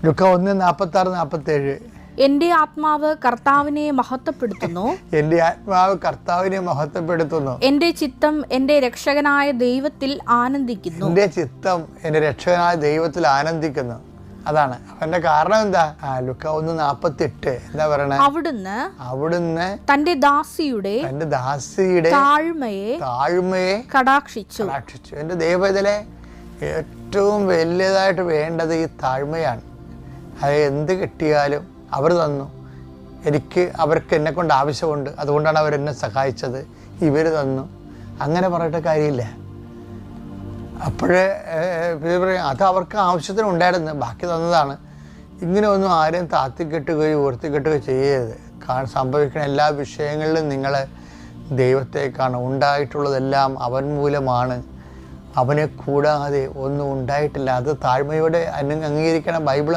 ലുക്ക 1:46-47. എന്റെ ആത്മാവ് കർത്താവിനെ മഹത്വപ്പെടുത്തുന്നു. എന്റെ ആത്മാവ് കർത്താവിനെ മഹത്വപ്പെടുത്തുന്നു. എന്റെ ചിത്തം എന്റെ രക്ഷകനായ ദൈവത്തിൽ ആനന്ദിക്കുന്നു. എന്റെ ചിത്തം എന്റെ രക്ഷകനായ ദൈവത്തിൽ ആനന്ദിക്കുന്നു. അതാണ് അവന്റെ കാരണം. എന്താ? ലുക്ക 1:48 എന്താ പറയണേ? അവിടുന്ന് തന്റെ ദാസിയുടെ താഴ്മയെ കടാക്ഷിച്ചു. എന്റെ ദൈവത്തിലെ ഏറ്റവും വലിയതായിട്ട് വേണ്ടത് ഈ താഴ്മയാണ്. അത് എന്ത് കിട്ടിയാലും അവർ തന്നു. അവർക്ക് എന്നെ കൊണ്ട് ആവശ്യമുണ്ട്, അതുകൊണ്ടാണ് അവരെന്നെ സഹായിച്ചത്, ഇവർ തന്നു, അങ്ങനെ പറഞ്ഞിട്ട് കാര്യമില്ല. അപ്പോഴേ പറയും അത് അവർക്ക് ആവശ്യത്തിന് ഉണ്ടായിരുന്നു, ബാക്കി തന്നതാണ്. ഇങ്ങനെ ഒന്നും ആരെയും താത്തിക്കെട്ടുകയോ ഉയർത്തിക്കെട്ടുകയോ ചെയ്യരുത്. സംഭവിക്കുന്ന എല്ലാ വിഷയങ്ങളിലും നിങ്ങൾ ദൈവത്തേക്കാണ്. ഉണ്ടായിട്ടുള്ളതെല്ലാം അവൻ മൂലമാണ്, അവനെ കൂടാതെ ഒന്നും ഉണ്ടായിട്ടില്ല. അത് താഴ്മയോടെ അംഗീകരിക്കണം. ബൈബിൾ